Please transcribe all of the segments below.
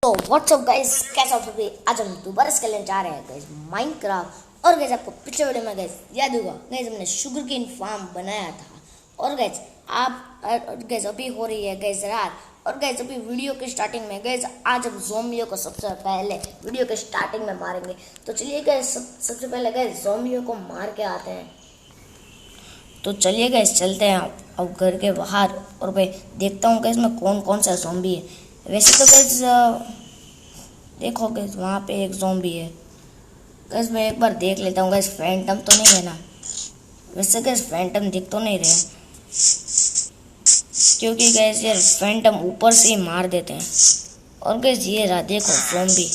तो WhatsApp guys, कैसे हो सभी। आज हम दोबारा से खेलने जा रहे हैं गाइस माइनक्राफ्ट। और गाइस आपको पिछले वीडियो में गाइस याद होगा गाइस हमने शुगर केन फार्म बनाया था। और गाइस आप गाइस अभी हो रही है गाइस रात। और गाइस अभी वीडियो के स्टार्टिंग में गाइस आज हम ज़ोंबियों को सबसे पहले वीडियो के स्टार्टिंग में मारेंगे। तो चलिए गाइस सबसे पहले गाइस ज़ोंबियों को मार के आते हैं। तो चलिए गाइस चलते हैं अब घर के बाहर। और भाई देखता हूँ गाइस में कौन कौन सा ज़ोंबी है। वैसे तो गाइस देखो गाइस वहाँ पे एक ज़ोंबी है। गाइस मैं एक बार देख लेता हूँ गाइस फैंटम तो नहीं है ना। वैसे गाइस फैंटम दिख तो नहीं रहे, क्योंकि गाइस ये फैंटम ऊपर से ही मार देते हैं। और गाइस ये रहा देखो ज़ोंबी,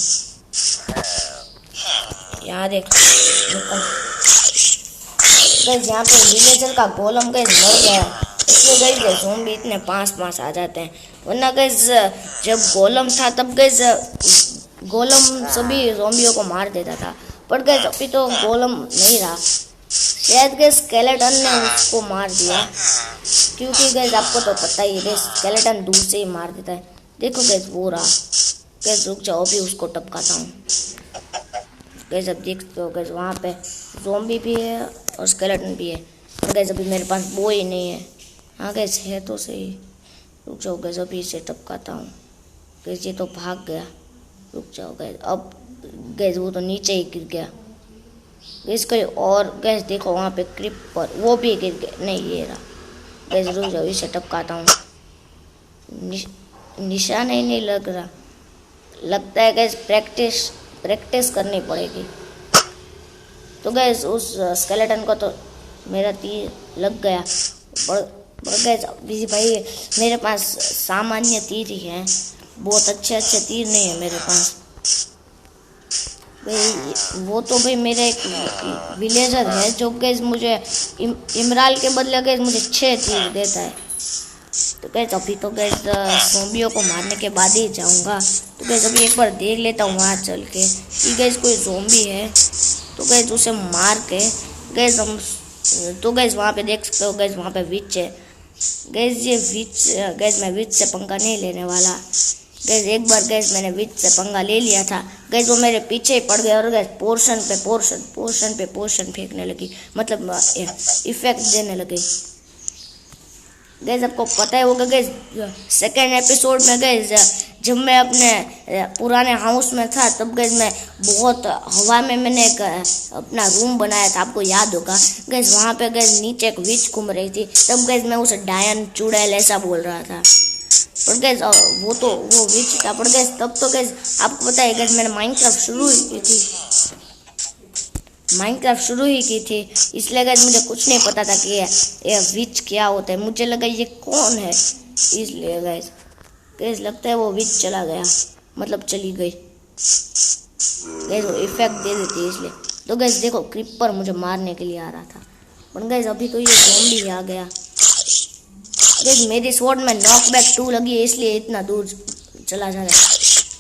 यहाँ देखो गाइस यहाँ पे विलेजर का गोलम गाइस मर गया, इसलिए गाइस ज़ोंबी इतने पास आ जाते हैं। वरना गाइस जब गोलम था तब गाइस गोलम सभी ज़ोंबियों को मार देता था। पर गाइस अभी तो गोलम नहीं रहा, शायद गाइस स्केलेटन ने उसको मार दिया, क्योंकि गाइस आपको तो पता ही है गाइस स्केलेटन दूर से ही मार देता है। देखो गाइस वो रहा। गाइस रुक जाओ, अभी उसको टपकाता हूँ। गाइस अब देखते हो गाइस वहाँ पे ज़ोंबी भी है और स्केलेटन भी है। और गाइस अभी मेरे पास वो ही नहीं है। हाँ गाइस है तो सही। रुक जाओ गाइस, अभी इसे टपकाता हूँ। गाइस ये तो भाग गया। रुक जाओ गाइस, अब गाइस वो तो नीचे ही गिर गया। गाइस कोई और गाइस देखो वहाँ पे क्रीपर, वो भी गिर गया। नहीं ये रहा। गाइस रुक जाओ, इसे टपकाता हूँ। निशान ही नहीं लग रहा। लगता है गाइस प्रैक्टिस करनी पड़ेगी। तो गाइस उस स्केलेटन को तो मेरा तीर लग गया। पर गाइस बिजी भाई मेरे पास सामान्य तीर ही हैं, बहुत अच्छे तीर नहीं है मेरे पास। भाई वो तो भाई मेरा एक विलेजर है जो गाइस मुझे इमराल के बदले गाइस मुझे 6 तीर देता है। तो गाइस अभी तो गाइस ज़ोंबियों को मारने के बाद ही जाऊंगा। तो गाइस अभी एक बार देख लेता हूँ वहाँ चल के कि गाइस कोई ज़ोंबी है, तो गाइस उसे मार के गाइस हम तो गाइस वहाँ पे देख सकते हो गाइस वहाँ पे विच है। गाइस ये विच गाइस मैं विच से पंगा नहीं लेने वाला। गाइस एक बार गाइस मैंने विच से पंगा ले लिया था। गाइस वो मेरे पीछे ही पड़ गया और गाइस पोर्शन पे पोर्शन फेंकने लगी, मतलब इफेक्ट देने लगी। गाइस आपको पता है होगा गाइस सेकेंड एपिसोड में गाइस जब मैं अपने पुराने हाउस में था तब गाइस मैं बहुत हवा में मैंने एक अपना रूम बनाया था, आपको याद होगा। गाइस वहाँ पे गाइस नीचे एक विच घूम रही थी, तब गाइस मैं उसे डायन चुड़ैल ऐसा बोल रहा था। पर गाइस वो विच था। पर गाइस तब तो गाइस आपको पता है गाइस मैंने माइनक्राफ्ट शुरू ही की थी, इसलिए गाइस मुझे कुछ नहीं पता था कि ये विच क्या होता है। मुझे लगा ये कौन है, इसलिए गाइस लगता है वो विच चला गया, मतलब चली गई। गाइस वो इफेक्ट दे देती है इसलिए। तो गाइस देखो क्रीपर मुझे मारने के लिए आ रहा था, पर गाइस अभी तो ये ज़ोंबी आ गया। गाइस मेरी स्वॉर्ड में नॉकबैक 2 लगी है, इसलिए इतना दूर चला जा रहा है।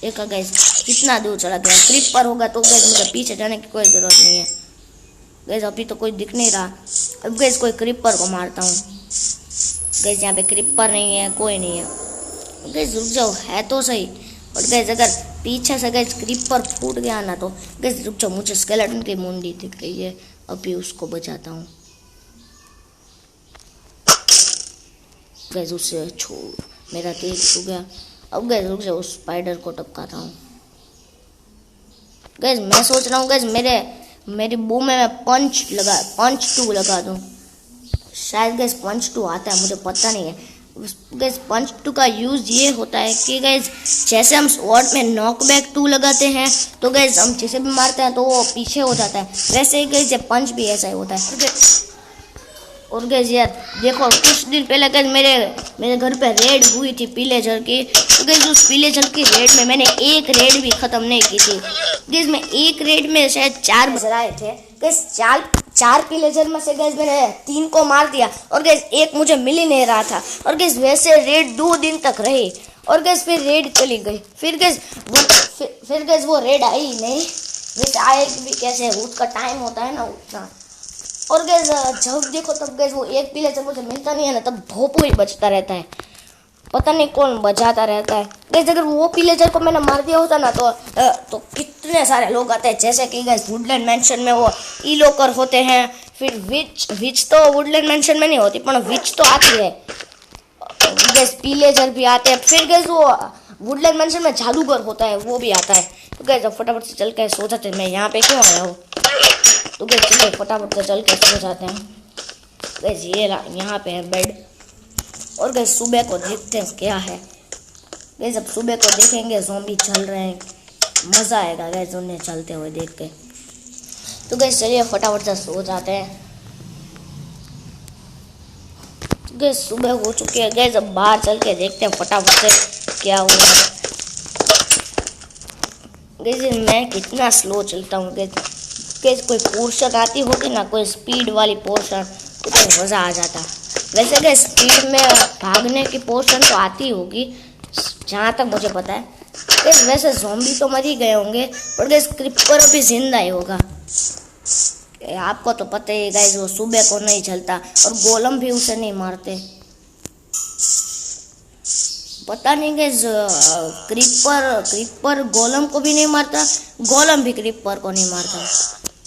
देखा गाइस कितना दूर चला गया। क्रीपर होगा तो गाइस मुझे पीछे जाने की कोई ज़रूरत नहीं है। गाइस अभी तो कोई दिख नहीं रहा। अब गाइस कोई क्रीपर को मारता हूँ। गाइस यहाँ पे क्रीपर नहीं है, कोई नहीं है। गाइस रुक जाओ, है तो सही। और गाइस अगर पीछे से गाइस क्रीपर फूट गया ना तो गाइस रुक जाओ, मुझे स्केलेटन की मुंडी दिख रही है, अभी उसको बचाता हूँ। गाइस उससे मेरा तेज हो गया। अब गाइस रुक जाओ, उस स्पाइडर को टपकाता हूँ। गाइस मैं सोच रहा हूँ गाइस मेरी बू में मैं पंच 2 लगा दूँ। शायद गाइस पंच 2 आता है, मुझे पता नहीं है। गाइस पंच 2 का यूज़ ये होता है कि गाइस जैसे हम स्वॉर्ड में नॉकबैक 2 लगाते हैं तो गाइस हम जिसे भी मारते हैं तो वो पीछे हो जाता है, वैसे ही गाइस ये पंच भी ऐसा ही होता है। और गाइस यार देखो कुछ दिन पहले गाइस मेरे घर पे रेड हुई थी पीले जल की। तो गाइस उस पीले जल की रेड में मैंने एक रेड भी ख़त्म नहीं की थी। गाइस मैं एक रेड में शायद 4 बजर आए थे। गाइस 4 पीले जल में से गाइस मैंने 3 को मार दिया और गाइस एक मुझे मिल ही नहीं रहा था। और गाइस वैसे रेड 2 दिन तक रही और गाइस फिर रेड चली गई। फिर गाइस वो रेड आई ही नहीं। वैसे आएगी भी कैसे, उसका टाइम होता है ना उतना। और गाइस जब देखो तब गाइस वो एक पीले जल मुझे मिलता नहीं है ना, तब भोपू ही बचता रहता है। पता नहीं कौन बजाता रहता है। गैस अगर वो विलेजर को मैंने मार दिया होता ना तो कितने सारे लोग आते हैं, जैसे कि गैस वुडलैंड मैंशन में वो ईलोकर होते हैं, फिर विच तो वुडलैंड मैंशन में नहीं होती, पर विच तो आती है। गैस विलेजर भी आते हैं, फिर गैस वो वुडलैंड मैंशन में जादूगर होता है, वो भी आता है। तो गैस अब फटाफट से चल के सो जाते हैं। मैं यहाँ पे क्यों आया हूँ? तो गैस चलिए फटाफट से चल के सो जाते हैं। गैस ये यहाँ पे है बेड, और गैस सुबह को देखते हैं क्या है। गैस अब सुबह को देखेंगे ज़ॉम्बी चल रहे हैं, मज़ा आएगा गैस उन्हें चलते हुए देख के। तो गैस चलिए फटाफट से सो जाते हैं। गैस सुबह हो चुकी है। गैस अब बाहर चल के देखते हैं फटाफट से क्या हुआ। गैस मैं कितना स्लो चलता हूँ। गैस कोई पोर्शन आती होती ना, कोई स्पीड वाली पोर्शन, तो गैस मज़ा आ जाता। वैसे गैस स्पीड में भागने की पोर्शन तो आती होगी जहाँ तक मुझे पता है। गैस वैसे ज़ॉम्बी तो मर ही गए होंगे, पर गैस क्रिपर अभी जिंदा ही होगा। आपको तो पता ही गैस वो सुबह को नहीं चलता, और गोलम भी उसे नहीं मारते। पता नहीं गैस क्रिपर गोलम को भी नहीं मारता, गोलम भी क्रिपर को नहीं मारता।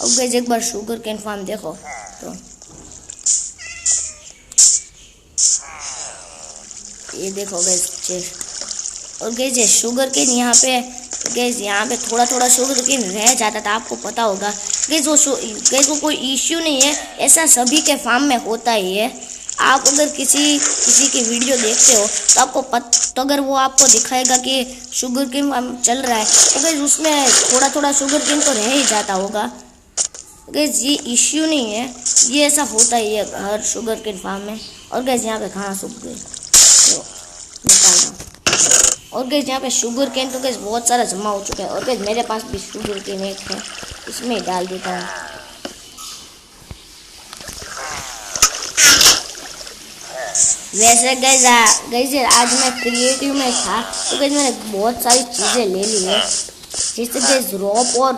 अब गैस एक बार शुगर केन फार्म देखो तो ये देखो गैस चेस्ट, और गैस ये शुगर केन यहाँ पे थोड़ा थोड़ा शुगर केन रह जाता था, आपको पता होगा। गैस वो कोई इश्यू नहीं है, ऐसा सभी के फार्म में होता ही है। आप अगर किसी की वीडियो देखते हो तो तो अगर वो आपको दिखाएगा कि शुगर केन फार्म चल रहा है, तो गैस उसमें थोड़ा थोड़ा शुगर केन तो रह ही जाता होगा। गैस ये इश्यू नहीं है, ये ऐसा होता ही है हर शुगर केन फार्म में। और गैस यहाँ पे खाना सूख गई तो निकालना। और गैस यहाँ पे शुगर केन तो गैस बहुत सारा जमा हो चुका है, और गैस मेरे पास भी शुगर केन एक है, इसमें डाल देता हूँ। वैसे गैस आज मैं क्रिएटिव में था, तो गैस मैंने बहुत सारी चीज़ें ले ली है, जैसे गैस रोप और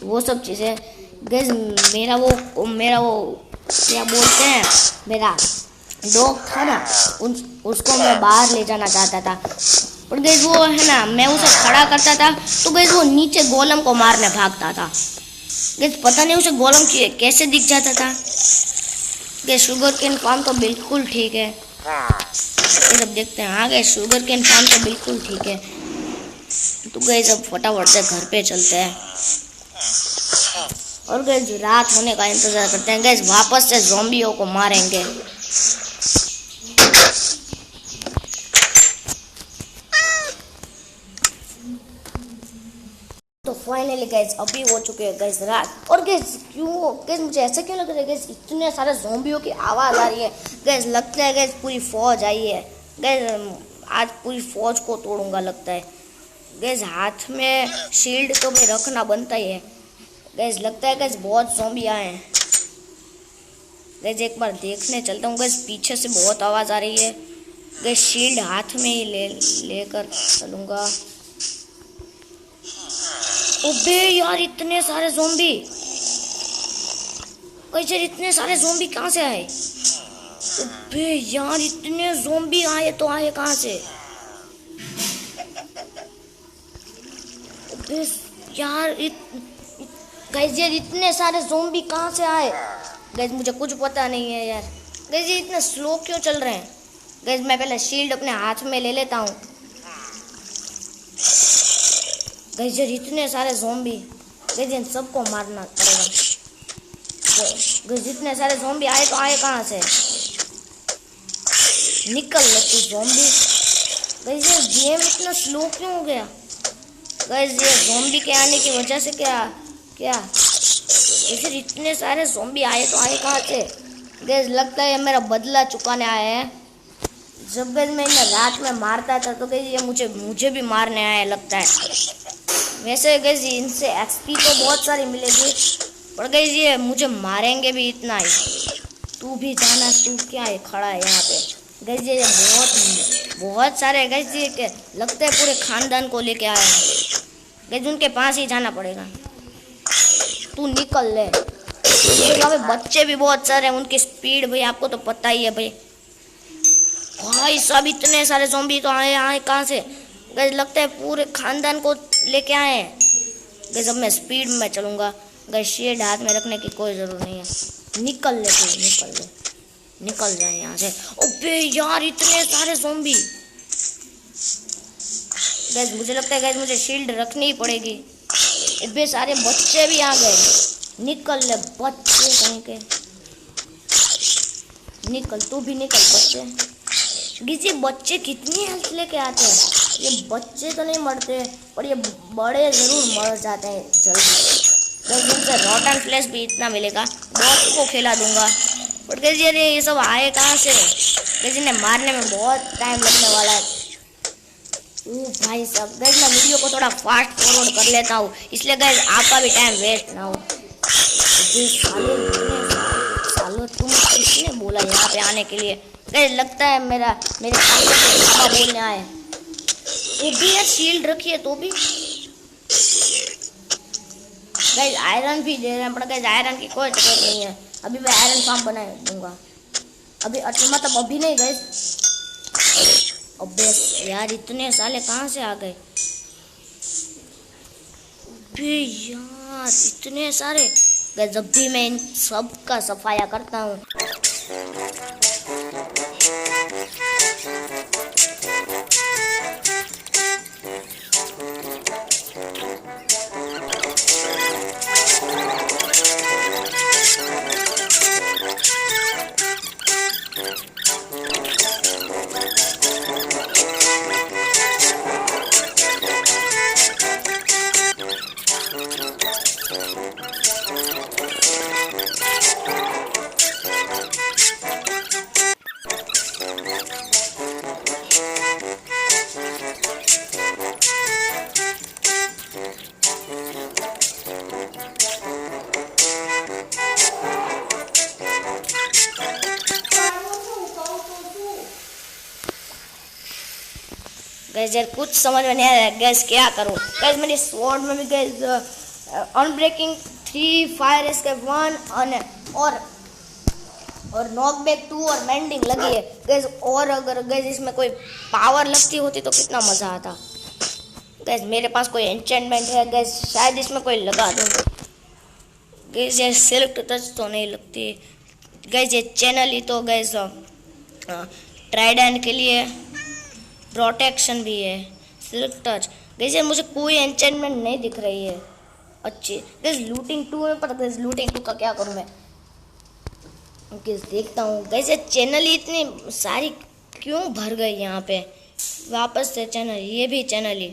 वो सब चीज़ें। गैस मेरा वो क्या बोलते हैं, मेरा डॉग था ना, उसको मैं बाहर ले जाना चाहता था, पर गैस वो है ना, मैं उसे खड़ा करता था तो गैस वो नीचे गोलम को मारने भागता था। गैस पता नहीं उसे गोलम कैसे दिख जाता था। गैस शुगर केन फार्म तो बिल्कुल ठीक है, ये सब देखते हैं। हाँ गैस शुगर केन फार्म तो बिल्कुल ठीक है। तो गैस अब फटाफट से घर पे चलते हैं, और गैस रात होने का इंतजार करते हैं। गैस वापस से ज़ॉम्बियों को मारेंगे। तो फाइनली गैस अभी हो चुके हैं गैस रात, और गैस मुझे ऐसा क्यों लग रहा है गैस इतने सारे ज़ॉम्बियों की आवाज़ आ रही है। गैस लगता है गैस पूरी फौज आई है। गैस आज पूरी फौज को तोड़ूंगा लगता है। गैस हाथ में शील्ड तो भी रखना बनता ही है। गैस लगता है गैस बहुत ज़ॉम्बी आए हैं। गैस एक बार देखने चलता हूँ। गैस पीछे से बहुत आवाज़ आ रही है। गैस शील्ड हाथ में ही लेकर चलूँगा। ओबे यार इतने सारे ज़ॉम्बी, कैसे इतने सारे ज़ॉम्बी कहाँ से आए? ओबे यार इतने ज़ॉम्बी आए तो आए कहाँ से? ओबे यार गैस ये इतने सारे ज़ॉम्बी कहाँ से आए? गैस मुझे कुछ पता नहीं है यार। गैस ये इतने स्लो क्यों चल रहे हैं? गैस मैं पहले शील्ड अपने हाथ में ले लेता हूँ। गैस इतने सारे ज़ॉम्बी, गैस इन सबको मारना पड़ेगा। गैस इतने सारे ज़ॉम्बी आए तो आए कहाँ से? निकल लेती ज़ॉम्बी। गैस ये गेम इतना स्लो क्यों हो गया? गैस ये ज़ॉम्बी के आने की वजह से क्या गैस इतने सारे ज़ॉम्बी आए तो आए कहाँ से? गैस लगता है मेरा बदला चुकाने आए हैं। जब गैस मैं इन्हें रात में मारता था तो गैस ये मुझे भी मारने आए लगता है। वैसे गैस इनसे एक्सपी तो बहुत सारी मिलेगी, पर गैस ये मुझे मारेंगे भी इतना ही। तू भी जाना, तू क्या है खड़ा है यहाँ पे? गैस ये बहुत सारे गैस ये लगता है पूरे खानदान को लेके आए हैं। गैस उनके पास ही जाना पड़ेगा। तू निकल ले। यहाँ पे बच्चे भी बहुत सारे हैं, उनकी स्पीड भाई आपको तो पता ही है भाई। भाई साहब इतने सारे ज़ॉम्बी तो आए आए कहाँ से गैस, लगता है पूरे खानदान को लेके आए हैं गैस। अब मैं स्पीड में चलूँगा गैस, शेड हाथ में रखने की कोई ज़रूरत नहीं है। निकल ले तू, निकल ले, निकल जाए यहाँ से। ओबे यार इतने सारे ज़ॉम्बी गैस, मुझे लगता है गैस मुझे शील्ड रखनी ही पड़ेगी। इतने सारे बच्चे भी आ गए, निकल ले बच्चे कहीं के, निकल तू भी निकल बच्चे। ये बच्चे कितनी हेल्थ लेके आते हैं, ये बच्चे तो नहीं मरते पर ये बड़े ज़रूर मर जाते हैं जल्दी। गैस इनसे रॉटन फ्लैश भी इतना मिलेगा, बॉस को खिला दूंगा। बट गैस ये सब आए कहाँ से, गैस इन्हें मारने में बहुत टाइम लगने वाला है। ओह भाई साहब, गैस मैं वीडियो को थोड़ा फास्ट फॉरवर्ड कर लेता हूँ, इसलिए गैस आपका भी टाइम वेस्ट ना हो। सालो तुम किसने बोला यहाँ पे आने के लिए, गैस लगता है मेरे पापा बोलने आए। ये भी यार शील्ड रखी है तो भी गैस आयरन भी दे रहे हैं, पर गैस आयरन की कोई जरूरत नहीं है, अभी मैं आयरन फार्म बना दूंगा अभी, मतलब अभी नहीं गैस। अबे यार इतने साले कहाँ से आ गए यार, इतने सारे गैस। जब भी मैं इन सब का सफाया करता हूँ गैस, यार कुछ समझ में नहीं आ रहा गैस, क्या करूं गैस। मेरी स्वॉर्ड में भी गैस अनब्रेकिंग 3, फायर एस्केप 1 और नॉकबैक 2 और मेंडिंग लगी है गैस। और अगर गैस इसमें कोई पावर लगती होती तो कितना मज़ा आता गैस। मेरे पास कोई एन्चेंटमेंट है गैस, शायद इसमें कोई लगा दूँ गैस। ये सिल्क टच तो नहीं लगती गैस, ये चैनल ही तो गैस ट्राइडेंट के लिए प्रोटेक्शन भी है, सिल्क टच गैस। मुझे कोई एन्चेंटमेंट नहीं दिख रही है अच्छी गैस। लूटिंग 2 में, पर गैस लूटिंग 2 का क्या करूँ मैं गैस, देखता हूँ गैस। ये चैनल ही इतनी सारी क्यों भर गई यहाँ पे, वापस से चैनल, ये भी चैनल ही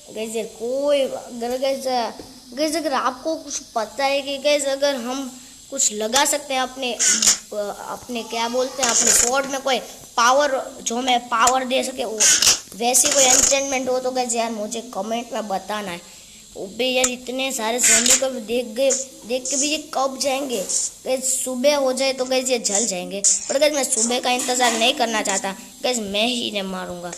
गैस। कोई अगर गैस अगर आपको कुछ पता है कि गैस अगर हम कुछ लगा सकते हैं अपने क्या बोलते हैं अपने स्वॉर्ड में कोई पावर, जो हमें पावर दे सके, वो वैसी कोई एन्चेंटमेंट हो तो गैस यार मुझे कमेंट में बताना है। ओबे यार इतने सारे ज़ॉम्बी को देख के भी ये कब जाएंगे गैस। सुबह हो जाए तो गैस ये जल जाएंगे, पर गैस मैं सुबह का इंतज़ार नहीं करना चाहता गैस, मैं ही इन्हें मारूंगा।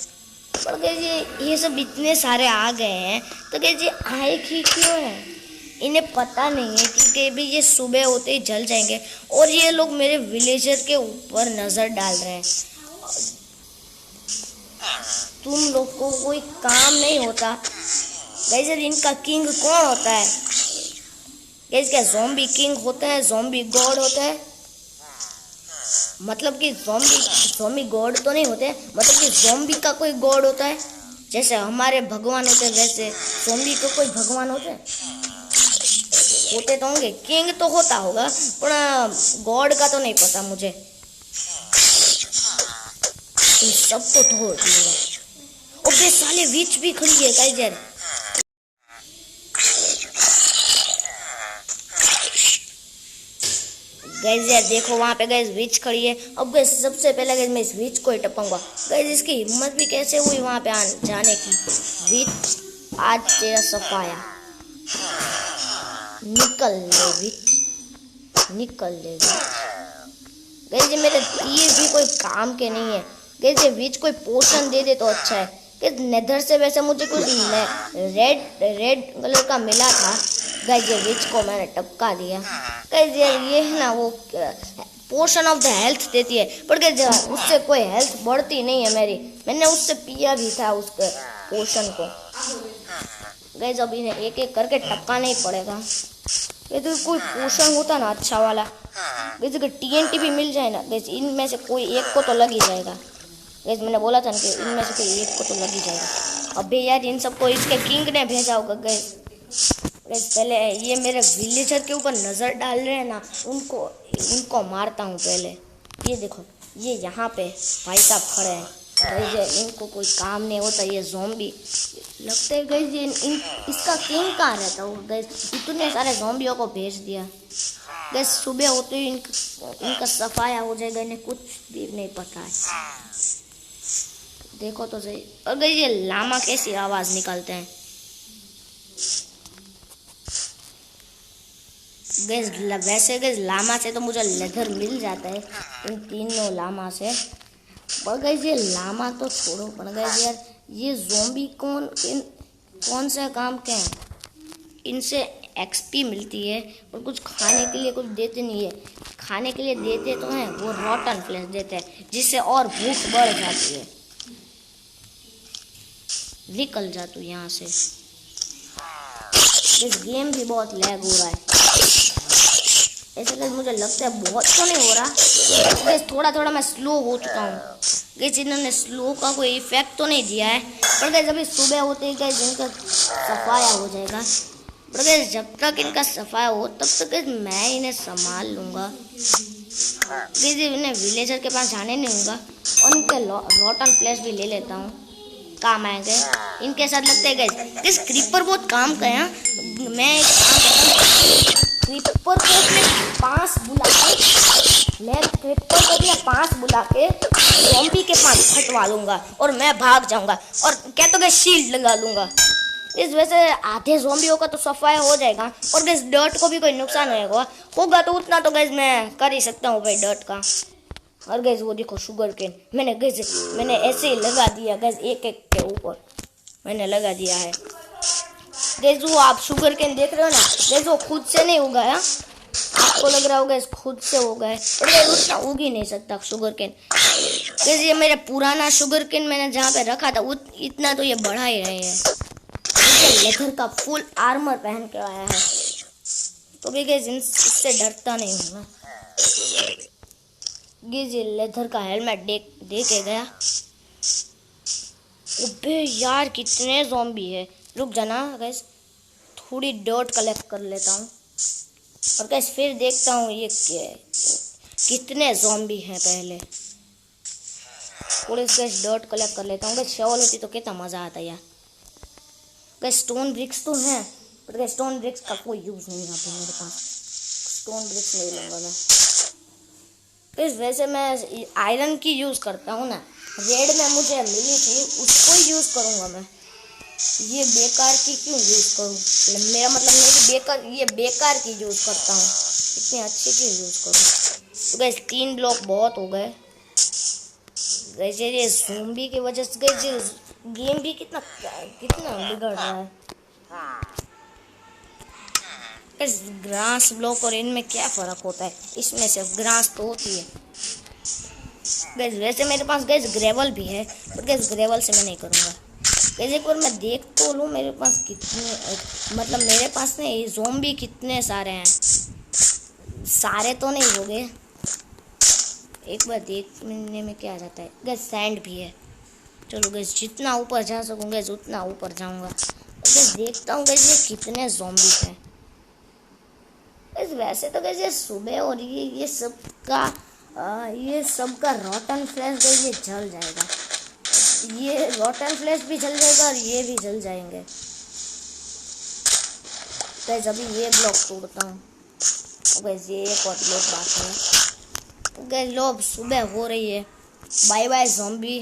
पर गैस ये सब इतने सारे आ गए हैं तो गैस ये आए ही क्यों हैं, इन्हें पता नहीं है कि भी ये सुबह होते ही जल जाएंगे। और ये लोग मेरे विलेजर के ऊपर नज़र डाल रहे हैं। तुम लोग को कोई काम नहीं होता गैस। इनका किंग कौन होता है गैस? क्या ज़ॉम्बी किंग होता है, ज़ॉम्बी गॉड होता है? मतलब कि ज़ॉम्बी गॉड तो नहीं होते, मतलब कि ज़ॉम्बी का कोई गॉड होता है, जैसे हमारे भगवान होते हैं वैसे ज़ॉम्बी का कोई भगवान होते तो होंगे। किंग तो होता होगा पर गॉड का तो नहीं पता मुझे। इन सबको तोड़ दूंगा। ओबे साले विच भी खड़ी है गाइस यार। गाइस यार देखो वहाँ पे गाइस विच खड़ी है। अब गाइस सबसे पहले गाइस मैं इस विच को ही टपाऊंगा। गाइस इसकी हिम्मत भी कैसे हुई वहाँ पे जाने की। विच आज तेरा सफाया, निकल ले विच, निकल ले विच। गाइस ये मेरे तीर भी कोई काम के नहीं है। गाइस ये विच कोई पोशन दे दे तो अच्छा है। गाइस नेदर से वैसे मुझे कुछ रेड कलर का मिला था। गाइस ये विच को मैंने टपका दिया। गाइस ये है ना वो पोर्शन ऑफ द हेल्थ देती है, पर गाइस उससे कोई हेल्थ बढ़ती नहीं है मेरी। मैंने उससे पिया भी था उसके पोर्शन को। गाइस अब इन्हें एक एक करके टपकाना ही पड़ेगा। ये तो कोई पोर्शन होता ना अच्छा वाला, गाइस अगर TNT भी मिल जाए ना गाइस, इनमें से कोई एक को तो लग ही जाएगा। गाइस मैंने बोला था ना कि इनमें से कोई एक को तो लग ही जाएगा। अबे यार इन सबको इसके किंग ने भेजा होगा गाइस। गाइस पहले ये मेरे विलेजर के ऊपर नज़र डाल रहे हैं ना, इनको मारता हूँ पहले। ये देखो ये यहाँ पे भाई साहब खड़े हैं गाइस, इनको कोई काम नहीं होता। ये ज़ॉम्बी लगता है गाइस, ये इसका किंग कहाँ रहता है गाइस। इतने सारे ज़ॉम्बियों को भेज दिया गाइस। सुबह होते ही इनका सफाया हो जाएगा, इन्हें कुछ भी नहीं पता है। देखो तो सही। और गाइस ये लामा कैसी आवाज़ निकालते हैं गैस। वैसे गैस लामा से तो मुझे लेदर मिल जाता है, इन तीनों लामा से। पर गैस ये लामा तो छोड़ो, पर गैस यार ये ज़ॉम्बी कौन से काम के हैं। इनसे XP मिलती है और कुछ खाने के लिए कुछ देते नहीं है। खाने के लिए देते तो हैं, वो रॉटन फ्लेश देते हैं जिससे और भूख बढ़ जाती है। निकल जा तू यहाँ से। इस गेम भी बहुत लैग हो रहा है ऐसे। गैस मुझे लगता है बहुत तो नहीं हो रहा गैस, थोड़ा थोड़ा मैं स्लो हो चुका हूँ गैस। इन्होंने स्लो का कोई इफेक्ट तो नहीं दिया है, पर गैस अभी सुबह होते ही गैस इनका सफाया हो जाएगा। पर गैस जब तक इनका सफाया हो तब तक गैस मैं इन्हें संभाल लूँगा गैस। इन्हें विलेजर के पास जाने नहीं होगा और उनके रॉटन फ्लैश भी ले लेता हूँ, काम आएंगे इनके साथ। लगते हैं गैस क्रीपर बहुत काम का है। मैं एक काम करता हूँ, क्रीपर को अपने पास बुला के, मैं क्रीपर को अपने पास बुला के ज़ॉम्बी के पास फटवा लूँगा और मैं भाग जाऊँगा और क्या तो गैस शील्ड लगा लूँगा। इस वजह से आधे ज़ॉम्बियों का तो सफाया हो जाएगा और गैस डर्ट को भी कोई नुकसान होगा तो उतना तो गैस मैं कर ही सकता हूँ भाई डर्ट का। और गैस वो देखो शुगर केन मैंने ऐसे ही लगा दिया गैस, एक एक के ऊपर मैंने लगा दिया है गैस। वो आप शुगर केन देख रहे हो ना गैस, वो खुद से नहीं उगाया, आपको लग रहा होगा इस खुद से उगा है, पर गैस उतना उग ही नहीं सकता शुगर केन गैस। ये मेरा पुराना शुगर केन मैंने जहाँ पे रखा था इतना तो ये बढ़ा ही रहे हैं। लेदर का फुल आर्मर पहन के आया है तो भी गैस इससे डरता नहीं हूँ गैस। ये लेदर का हेलमेट दे के गया। अबे यार कितने ज़ॉम्बी है, रुक जाना गैस, थोड़ी डर्ट कलेक्ट कर लेता हूँ और गैस फिर देखता हूँ ये कितने ज़ॉम्बी हैं। पहले थोड़े गैस डर्ट कलेक्ट कर लेता हूँ गैस। शॉल होती तो कितना मज़ा आता यार गैस। स्टोन ब्रिक्स तो हैं पर गैस स्टोन ब्रिक्स का कोई यूज़ नहीं आता मेरे पास, स्टोन ब्रिक्स नहीं लूँगा मैं गैस। वैसे मैं आयरन की यूज़ करता हूँ ना, रेड में मुझे मिली थी उसको ही यूज़ करूँगा मैं। ये बेकार की क्यों यूज़ करूँ, मेरा मतलब ये बेकार की यूज़ करता हूँ, इतनी अच्छी क्यों यूज़ करूँ। तो गैस 3 ब्लॉक बहुत हो गए गैस। ये ज़ॉम्बी की वजह से गैस गेम भी कितना बिगड़ रहा है गैस। ग्रास ब्लॉक और इनमें क्या फ़र्क होता है, इसमें सिर्फ ग्रास तो होती है गैस। वैसे मेरे पास गैस ग्रेवल भी है पर गैस ग्रेवल से मैं नहीं करूँगा गैस। एक बार मैं देख तो लूँ मेरे पास कितने, मतलब मेरे पास नहीं ज़ॉम्बी कितने सारे हैं। सारे तो नहीं हो गए, एक बार देखने में क्या आ जाता है गैस। सैंड भी है, चलो गैस जितना ऊपर जा सकूँ गैस उतना ऊपर जाऊँगा। गैस देखता हूँ गैस ये कितने ज़ॉम्बी हैं गैस। वैसे तो गैस ये सुबह और ये सबका रॉटन फ्लैश गैस ये जल जाएगा, ये रॉटन फ्लैश भी जल जाएगा और ये भी जल जाएंगे गैस। अभी ये ब्लॉक तोड़ता हूँ गैस, ये एक और ब्लॉक बाकी है गैस। लो अब सुबह हो रही है, बाय बाय ज़ॉम्बी,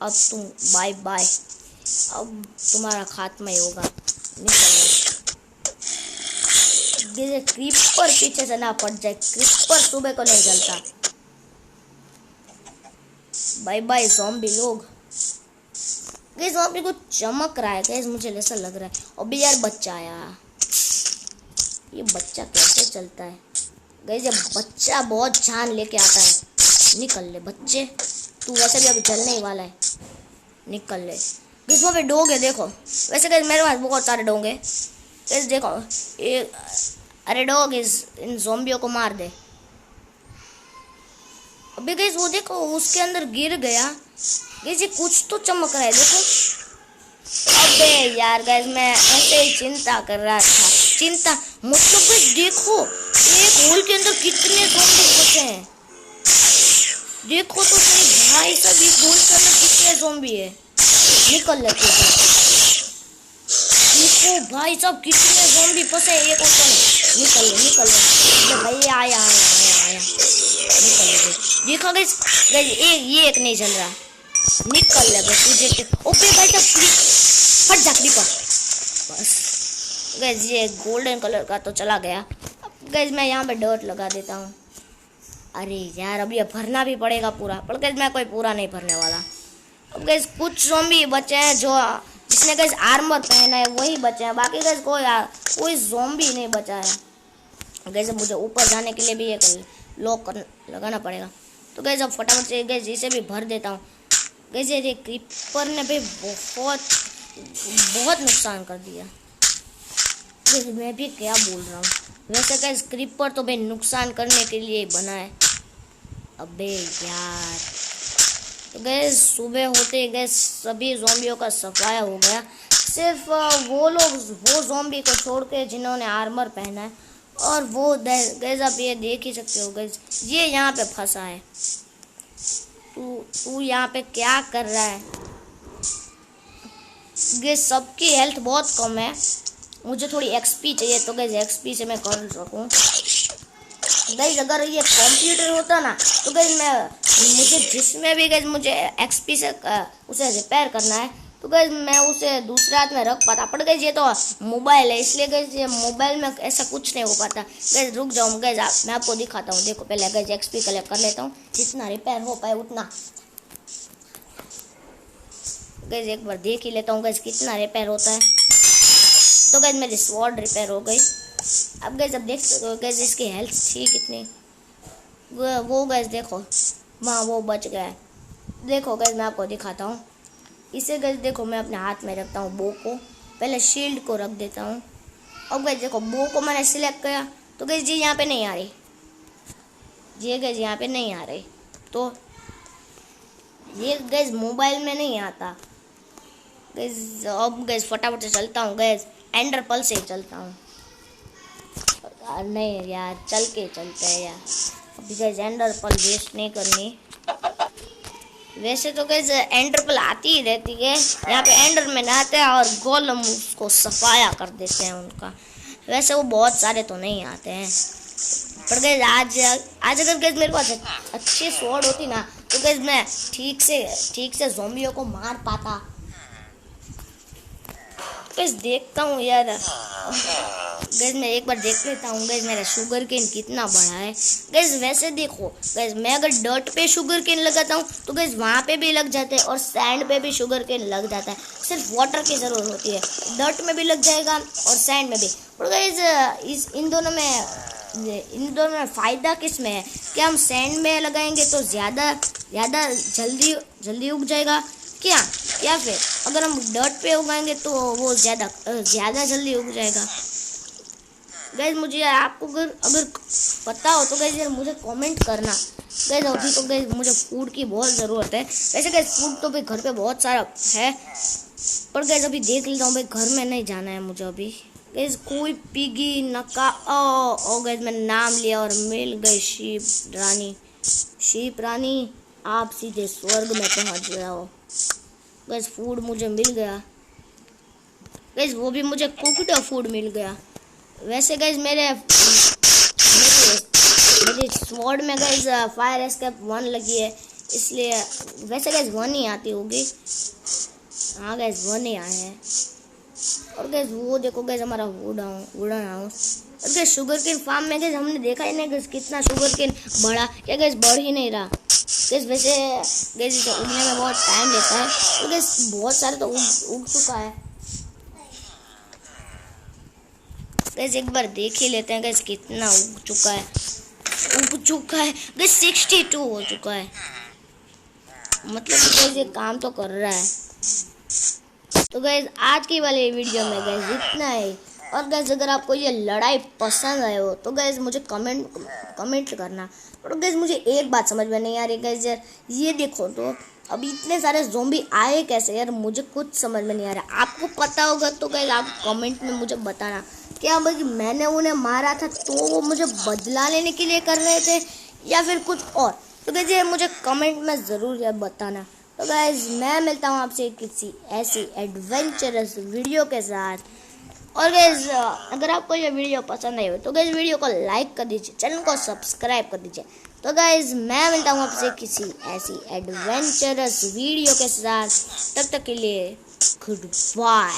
अब तुम बाय बाय, अब तुम्हारा खात्मा ही होगा, निकल गए। क्रीपर पीछे से ना पड़ जाए, क्रीपर सुबह को नहीं जलता। बाय बाय ज़ॉम्बी लोग। गैस ज़ॉम्बी को चमक रहा है गैस, मुझे ऐसा लग रहा है। अभी यार बच्चा आया, ये बच्चा कैसे चलता है गैस ये बच्चा बहुत जान लेके आता है। निकल ले बच्चे, तू वैसे भी अभी जलने ही वाला है, निकल ले। गैस वहाँ पे डॉग है देखो। वैसे गैस मेरे पास बहुत सारे डॉग हैं। गैस देखो ये, अरे डॉग इन ज़ॉम्बियों को मार दे। अबे गैस वो देखो उसके अंदर गिर गया। गैस ये कुछ तो चमक रहा है देखो। अबे यार गैस मैं ऐसे ही चिंता कर रहा था। चिंता मतलब गैस देखो एक होल के अंदर कितने ज़ॉम्बी बचे हैं। देखो तो सही भाई साहब, इस होल के अंदर कितने ज़ॉम्बी है। निकल लेते हैं। देखो भाई साहब कितने ज़ॉम्बी फंसे एक होल में। निकल ले भाई, आया निकल ले। देखो गैस ये एक नहीं चल रहा। निकल ले बस तुझे। ओपे भाई साहब फट जा क्रीपर। बस गैस ये गोल्डन कलर का तो चला गया। अब गैस मैं यहाँ पे डॉट लगा देता हूँ। अरे यार अब ये भरना भी पड़ेगा पूरा, पर गैस मैं कोई पूरा नहीं भरने वाला। अब गैस कुछ ज़ॉम्बी बचे हैं जो जिसने गैस आर्मर पहना है वही बचे हैं, बाकी गैस कोई ज़ॉम्बी नहीं बचा है। गैस मुझे ऊपर जाने के लिए भी एक लॉक लगाना पड़ेगा। तो गैस अब फटाफट से गैस इसे भी भर देता हूँ। गैस ये क्रीपर ने भी बहुत नुकसान कर दिया। गैस मैं भी क्या बोल रहा हूँ, वैसे गैस क्रीपर तो भाई नुकसान करने के लिए ही बना है। अबे यार तो गैस सुबह होते गैस सभी ज़ॉम्बियों का सफाया हो गया। सिर्फ वो ज़ॉम्बी को छोड़ के जिन्होंने आर्मर पहना है, और वो गैस आप ये देख ही सकते हो गैस ये यहाँ पे फंसा है। तू यहाँ पे क्या कर रहा है। गैस सबकी हेल्थ बहुत कम है, मुझे थोड़ी एक्सपी चाहिए, तो गैस एक्सपी से मैं कर सकूँ। गैस अगर ये कंप्यूटर होता ना तो गैस मुझे जिसमें भी गैस मुझे एक्सपी से उसे रिपेयर करना है तो गैस मैं उसे दूसरे हाथ में रख पाता। पर गैस ये तो मोबाइल है, इसलिए गैस ये मोबाइल में ऐसा कुछ नहीं हो पाता। गैस रुक जाऊँ गैस, मैं आपको दिखाता हूँ। देखो पहले गैस एक्सपी कलेक्ट कर लेता हूँ, जितना रिपेयर हो पाए उतना। गैस एक बार देख ही लेता हूँ गैस कितना रिपेयर होता है। तो गैस मेरी स्वॉर्ड रिपेयर हो गई। अब गैस अब देख सकते हो गैस इसकी हेल्थ थी कितनी। वो गैस देखो वहाँ वो बच गया है। देखो गैस मैं आपको दिखाता हूँ। इसे गैस देखो मैं अपने हाथ में रखता हूँ बो को, पहले शील्ड को रख देता हूँ। अब गैस देखो बो को मैंने सिलेक्ट किया तो गैस जी यहाँ पे नहीं आ रही, ये गैस यहाँ पे नहीं आ रही। तो ये गैस मोबाइल में नहीं आता। गैस अब गैस फटाफट से चलता हूँ। गैस एंडर पल से ही चलता हूँ। नहीं यार चल के चलते हैं यार, अभी गैस एंडर पल वेस्ट नहीं करनी। वैसे तो गैस एंडर पल आती ही रहती है, यहाँ पे एंडर मैन आते हैं और गोलम उसको सफाया कर देते हैं उनका। वैसे वो बहुत सारे तो नहीं आते हैं, पर गैस आज अगर गैस मेरे पास अच्छी स्वॉर्ड होती ना तो गैस मैं ठीक से ज़ॉम्बियों को मार पाता। गैस देखता हूँ यार, गैस मैं एक बार देख लेता हूँ गैस मेरा शुगर केन कितना बड़ा है। गैस वैसे देखो गैस मैं अगर डर्ट पे शुगर केन लगाता हूँ तो गैस वहाँ पे भी लग जाते हैं और सैंड पे भी शुगर केन लग जाता है। सिर्फ वाटर की ज़रूरत होती है, डर्ट में भी लग जाएगा और सैंड में भी। और गैस इन दोनों में फ़ायदा किस में है कि हम सैंड में लगाएंगे तो ज़्यादा जल्दी उग जाएगा क्या, या फिर अगर हम डर्ट पे उगाएंगे तो वो ज़्यादा जल्दी उग जाएगा। गैस मुझे आपको अगर पता हो तो गैस यार मुझे कमेंट करना। गैस अभी तो गैस मुझे फूड की बहुत ज़रूरत है। वैसे गैस फूड तो भाई घर पे बहुत सारा है, पर गैस अभी देख लेता हूँ भाई घर में नहीं जाना है मुझे अभी। गैस कोई पिगी नका ओ गैस मैंने नाम लिया और मिल गई शीप रानी आप सीधे स्वर्ग में पहुँच जाओ। गैस फूड मुझे मिल गया। गैस वो भी मुझे कुक्ड फूड मिल गया। वैसे गैस मेरी स्वॉर्ड में गैस फायर एस्केप 1 लगी है, इसलिए वैसे गैस 1 ही आती होगी। हाँ गैस 1 ही आए हैं। और गैस वो देखो गैस हमारा वुडन हाउस। और गैस शुगर केन फार्म में गैस हमने देखा ही नहीं गैस कितना शुगर केन बढ़ा, क्या गैस बढ़ ही नहीं रहा। गैस वैसे गैस इसे उगने में बहुत टाइम लेता है, तो गैस बहुत सारे तो उग चुका है। गैस एक बार देख ही लेते हैं गैस कितना उग चुका है। हो चुका है गाइस, 62 हो चुका है। मतलब गाइस ये काम तो कर रहा है। तो गाइस आज की वाली वीडियो में गाइस इतना है। और गाइस अगर आपको ये लड़ाई पसंद आए हो तो गाइस मुझे कमेंट करना। और गाइस मुझे एक बात समझ में नहीं आ रही गाइस यार, ये देखो तो अब इतने सारे ज़ोंबी आए कैसे यार, मुझे कुछ समझ में नहीं आ रहा। आपको पता होगा तो गाइस आप कमेंट में मुझे बताना। क्या भाई मैंने उन्हें मारा था तो वो मुझे बदला लेने के लिए कर रहे थे या फिर कुछ और? तो गाइस ये मुझे कमेंट में ज़रूर यार बताना। तो गाइस मैं मिलता हूँ आपसे किसी ऐसी एडवेंचरस वीडियो के साथ। और गाइस अगर आपको ये वीडियो पसंद आई हो तो गाइस वीडियो को लाइक कर दीजिए, चैनल को सब्सक्राइब कर दीजिए। तो गाइस मैं मिलता हूँ आपसे किसी ऐसी एडवेंचरस वीडियो के साथ। तब तक के लिए गुड बाय।